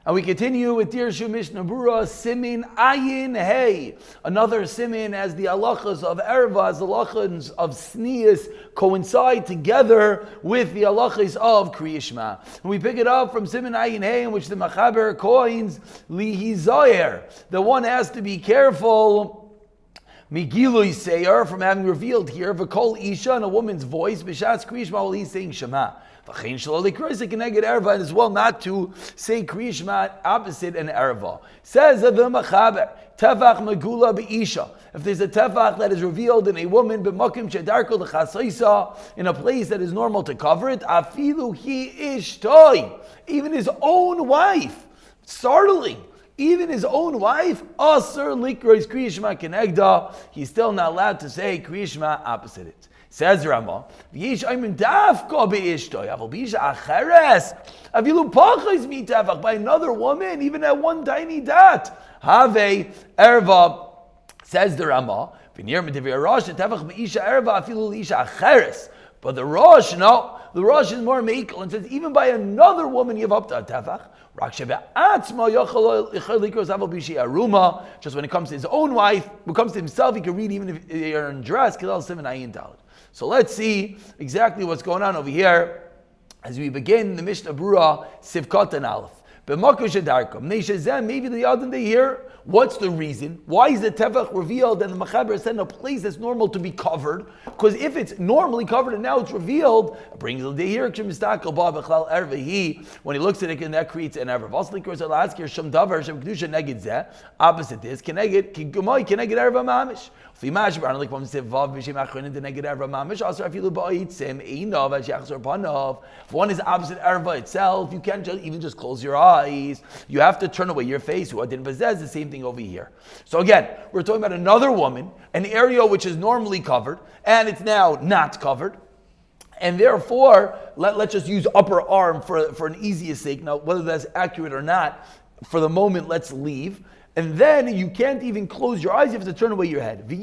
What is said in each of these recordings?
And we continue with Dirshu Mishnah Berurah, Siman Ayin Hey. Another Siman as the halachas of Erva, as the halachas of Sneas coincide together with the halachas of Kriya Shema. And we pick it up from Siman Ayin Hey, in which the Machaber coins Lihi Zoyer. The one has to be careful Migilui Seir, from having revealed here V'kol Isha, in a woman's voice, B'shas Kriya Shema, while he's saying Shema. And as well not to say Kriya Shema opposite an erva. Says the Machaber, Tefach Megula B'isha. If there's a tefach that is revealed in a woman, b'makim shedarko l'chasaisa, in a place that is normal to cover it, afilu hi ishtoi, even his own wife, startling. Even his own wife, Asr likrois Kriya Shema kenegda, he's still not allowed to say Kriya Shema opposite it. Says Rama, V'yish aymin dafka be'ishtoi, aval b'yish acheres, avilu pachais mitavach, by another woman, even at one tiny dot. Have erva, says the Rama, V'nir m'tivir rosh, tavach be'isha erva, afilu l'isha acheres. But the Rosh, no, the Rosh is more meikal and says, even by another woman you have up to a tefach. Just when it comes to his own wife, when it comes to himself, he can read even if they're in dress. So let's see exactly what's going on over here as we begin the Mishnah Berurah, Sivkot and Aleph. Maybe the other day here, what's the reason? Why is the tefach revealed and the Machaber said in a place that's normal to be covered? Because if it's normally covered and now it's revealed, it brings the day here, when he looks at it, and that creates an error. Opposite this, if one is opposite erva itself, you can't even just close your eyes. You have to turn away your face. Who didn't possess the same thing over here. So again, we're talking about another woman, an area which is normally covered, and it's now not covered. And therefore, let's just use upper arm for an easiest sake. Now, whether that's accurate or not, for the moment, let's leave. And then you can't even close your eyes, you have to turn away your head. Some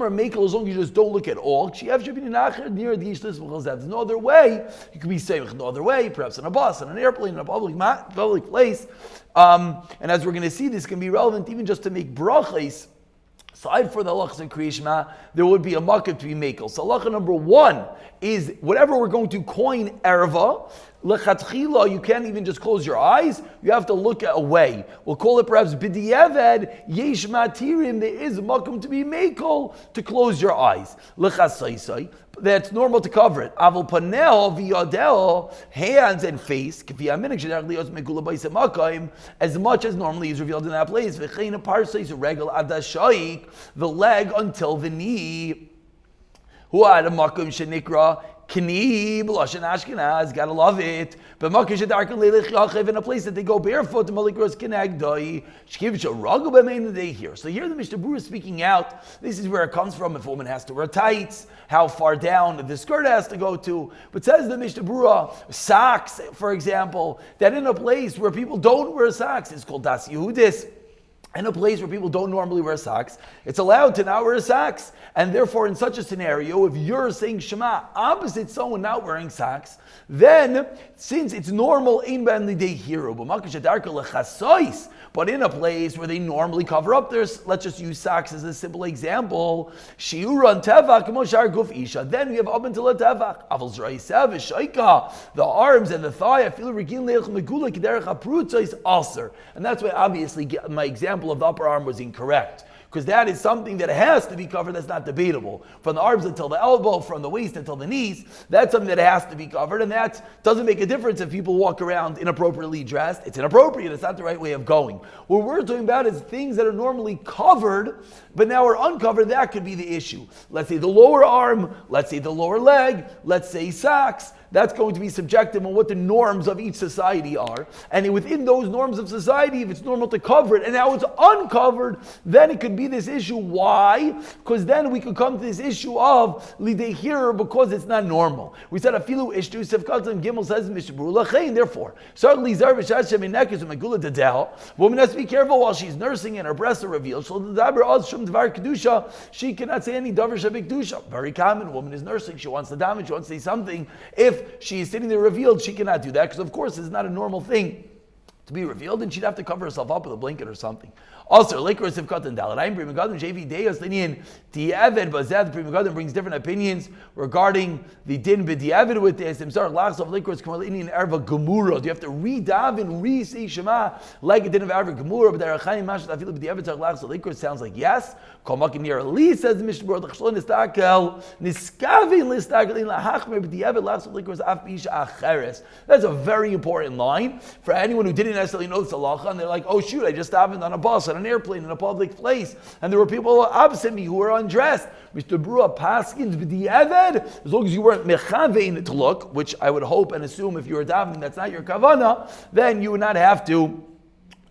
are makel as long as you just don't look at all. There's no other way. You could be saying no other way, perhaps on a bus, on an airplane, in a public place. And as we're going to see, this can be relevant even just to make brachas. Aside for the halachas and Kriya Shema, there would be a makkah to be makel. So halacha number one is whatever we're going to coin erva, lechatchila, you can't even just close your eyes, you have to look away. We'll call it perhaps b'diavad, yesh matirim, there is a makkah to be makel, to close your eyes. Lechasaisai, that's normal to cover it. Aval panel v'yadel, hands and face, as much as normally is revealed in that place. V'chein parsais regal adashayik, the leg until the knee. Who had a makom shenikra kni b'lashon Ashkenaz, gotta love it. But makom shedarkan leilech yachev, in a place that they go barefoot, malikros kenegdai shkiv sharagu b'mein they here. So here the Mishnah Berurah is speaking out. This is where it comes from. If a woman has to wear tights, how far down the skirt has to go to. But says the Mishnah Berurah, socks, for example, that in a place where people don't wear socks, it's called das Yehudis. In a place where people don't normally wear socks, it's allowed to not wear socks. And therefore, in such a scenario, if you're saying Shema opposite someone not wearing socks, then since it's normal, but in a place where they normally cover up their, let's just use socks as a simple example, then we have up until a tevach, the arms and the thigh, and that's why obviously my example of the upper arm was incorrect. Because that is something that has to be covered, that's not debatable. From the arms until the elbow, from the waist until the knees, that's something that has to be covered, and that doesn't make a difference if people walk around inappropriately dressed. It's inappropriate, it's not the right way of going. What we're talking about is things that are normally covered, but now are uncovered. That could be the issue. Let's say the lower arm, let's say the lower leg, let's say socks. That's going to be subjective on what the norms of each society are. And within those norms of society, if it's normal to cover it and now it's uncovered, then it could be this issue. Why? Because then we could come to this issue of lidei here because it's not normal. We said afilu ishtu sefkat and gimel says Mishnah Berurah lachein. Therefore, certainly zar v'shashem inekus megula dedel. Woman has to be careful while she's nursing and her breasts are revealed. So the daber az shum dvar kedusha. She cannot say any davar shabik kedusha. Very common. A woman is nursing. She wants to damage. She wants to say something. If if she is sitting there revealed, she cannot do that, because of course it's not a normal thing to be revealed, and she'd have to cover herself up with a blanket or something. Also, Lekor Sivkat and Daladayim, Pri Megadim, Shevi Deyos, Linian, Di'evid, Bazed, Pri Megadim brings different opinions regarding the din b'di'evid with this. Imsar Lachs of Lekor Kamal Indian Erva Gemura. Do you have to redaven, re-say Shema like a din of Erva Gemura? But there are Chaim Mashat Afilu b'di'evid Tzar Lachs of Lekor sounds like yes. Kol Makim Yer Ali says the Mishnah Berurah, L'chshlon Nistakel, Niskavin Listakel, in Lahachmer b'di'evid Lachs of Lekor is Af Bisha Acheres. That's a very important line for anyone who didn't necessarily know this halacha, and they're like, oh shoot, I just davened on a bus, on an airplane, in a public place, and there were people opposite me who were undressed. Mr. Berurah paskins b'di'evid, as long as you weren't mechavein to look, which I would hope and assume if you were davening that's not your kavana, then you would not have to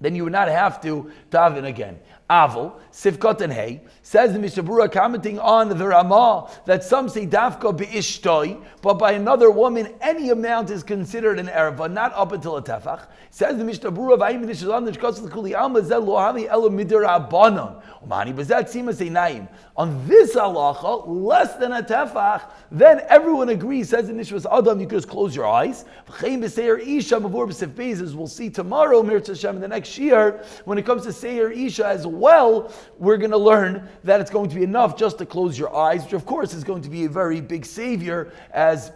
daven again. Avol, Sivkot and Hay, says the Mishnah Berurah commenting on the Ramah that some say dafka be'ishtoi, but by another woman any amount is considered an erva, not up until a tefach. Says the Mishnah Berurah, Vayim b'nishazan nishkos l'kuli alma zel lo havi elo midirabanon. Umani b'zat sima seinaim. On this halacha, less than a tefach, then everyone agrees, says the Nishvas Adam, you could just close your eyes. V'chein b'seir isha mavur b'sif bezes, we'll see tomorrow, Mirz Hashem, in the next year, when it comes to seir isha as well, we're going to learn that it's going to be enough just to close your eyes, which of course is going to be a very big savior, as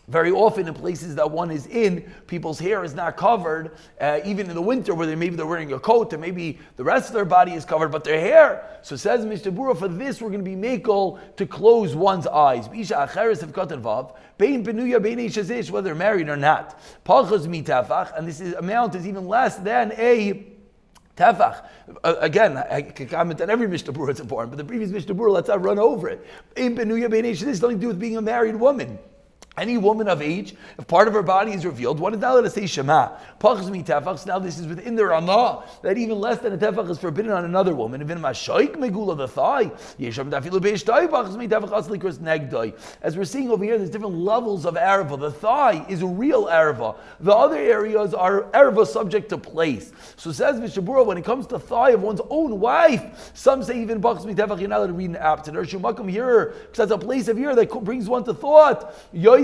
very often in places that one is in, people's hair is not covered, even in the winter where maybe they're wearing a coat and maybe the rest of their body is covered, but their hair. So says Mishnah Berurah, for this we're going to be makel to close one's eyes. Whether they're married or not. And this amount is even less than a tefach. Again, I can comment on every Mishnah Berurah, it's important, but the previous Mishnah Berurah, let's not run over it. This has nothing to do with being a married woman. Any woman of age, if part of her body is revealed, one is not allowed to say Shema. Pachas mi tefach. Now this is within the Ramah that even less than a tefach is forbidden on another woman. Even mashoik megula the thigh. Yesham dafilu beishtay pachas mi tefach aslikros negdai. As we're seeing over here, there's different levels of erva. The thigh is a real erva. The other areas are erva subject to place. So says Mishnah Berurah, when it comes to thigh of one's own wife, some say even pachas mi tefach you're not allowed to read an app to Dirshu Makom here because that's a place of here that brings one to thought. Yoiser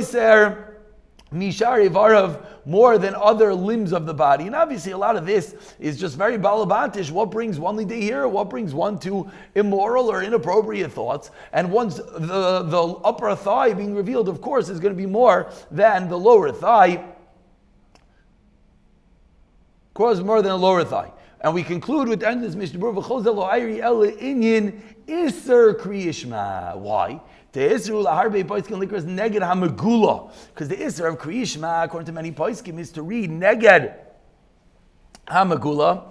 Mishar Ivarav, more than other limbs of the body. And obviously a lot of this is just very balabatish. What brings one liday here? What brings one to immoral or inappropriate thoughts? And once the upper thigh being revealed, of course, is going to be more than the lower thigh. Of course, more than the lower thigh. And we conclude with the end of this Mishnah Berurah, V'chozelo ayri ele inyin iser kriyishma. Why? The Isser laharbe poiskim likras neged hamegula, because the Isser of kriyishma, according to many poiskim, is to read neged hamegula.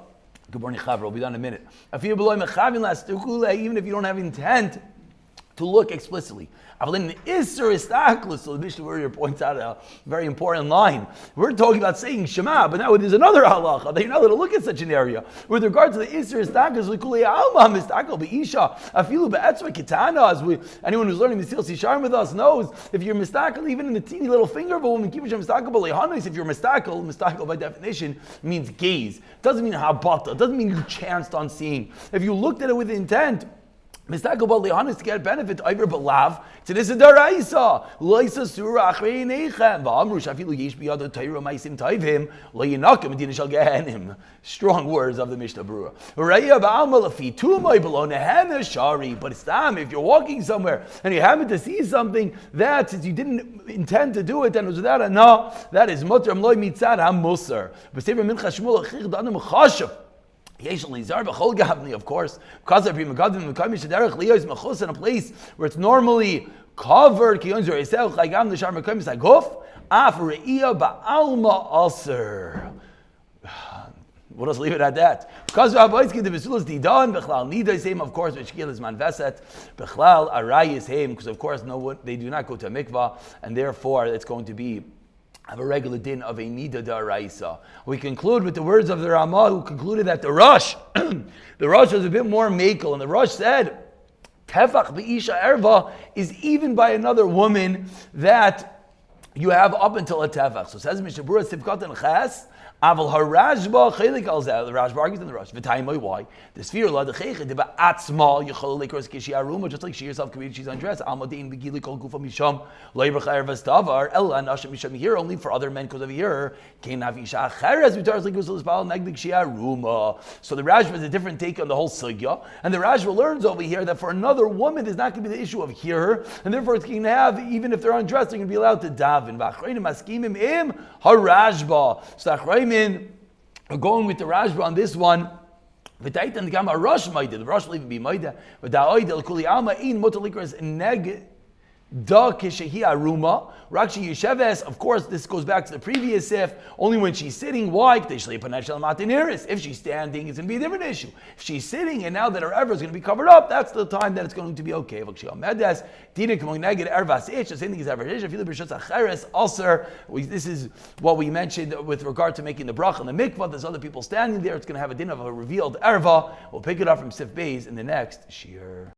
Good morning, Chavra. We'll be done in a minute. Even if you don't have intent to look explicitly. So the Mishnah Berurah points out a very important line. We're talking about saying Shema, but now there's another halacha that you're not allowed to look at such an area. With regard to the Isser Istaklus, anyone who's learning Mesil Sisharim with us knows if you're mistakel, even in the teeny little finger of a woman, if you're mistakel by definition means gaze. It doesn't mean habata. It doesn't mean you chanced on seeing. If you looked at it with intent, Mistakel bal lehanis to get benefit over belav. So this is daraisa. Loisa surah achrei neichem. Va'amru shafilu yesh biyado tayru ma'asim tayvim. Lo yinakim medina shal gehenim. Strong words of the Mishnah Berurah. Reya ba'alma lafi tumay below nehem shari. But it's time if you're walking somewhere and you happen to see something that since you didn't intend to do it and it was without a no, that is mutter amloy mitzad ham musar. B'sever mincha shmul achich danim chashav. Of course, because in a place where it's normally covered. We'll just leave it at that. Because of course, because of course, no, they do not go to a mikvah, and therefore it's going to be have a regular din of a nida da'araisa. We conclude with the words of the Ramah, who concluded that the Rosh was a bit more makel, and the Rosh said, Tefach b'isha erva is even by another woman that you have up until a tefach. So says Mishnah Berurah Sivkat and Ches. Aval harashba chelik al zeh. The Rashba argues in the Rush. V'taimoi why? The sphere la decheche deba atzma yechol lekros kishi aruma, just like she herself can be she's undressed. Almadin begili kol gufa misham loybrach ervas davar ella nashim misham here only for other men because of here. Kein avisha cheres v'taras lekros l'spal negdik kishi aruma. So the Rashba is a different take on the whole sugya, and the Rashba learns over here that for another woman there's not going to be the issue of here, and therefore it's going to have even if they're undressed they're going to be allowed to daven. V'achreinim maskimim im harashba. So we're going with the Rashba on this one. The Rush will even be Maida. But the Oidel Kuli Alma in Motalikras Neg Da Kishahi Aruma. Rakshi Yesheves, of course, this goes back to the previous if, only when she's sitting. Why? If she's standing, it's going to be a different issue. If she's sitting and now that her erva is going to be covered up, that's the time that it's going to be okay. This is what we mentioned with regard to making the bracha and the mikvah. There's other people standing there. It's going to have a din of a revealed erva. We'll pick it up from Sif Beis in the next shiur.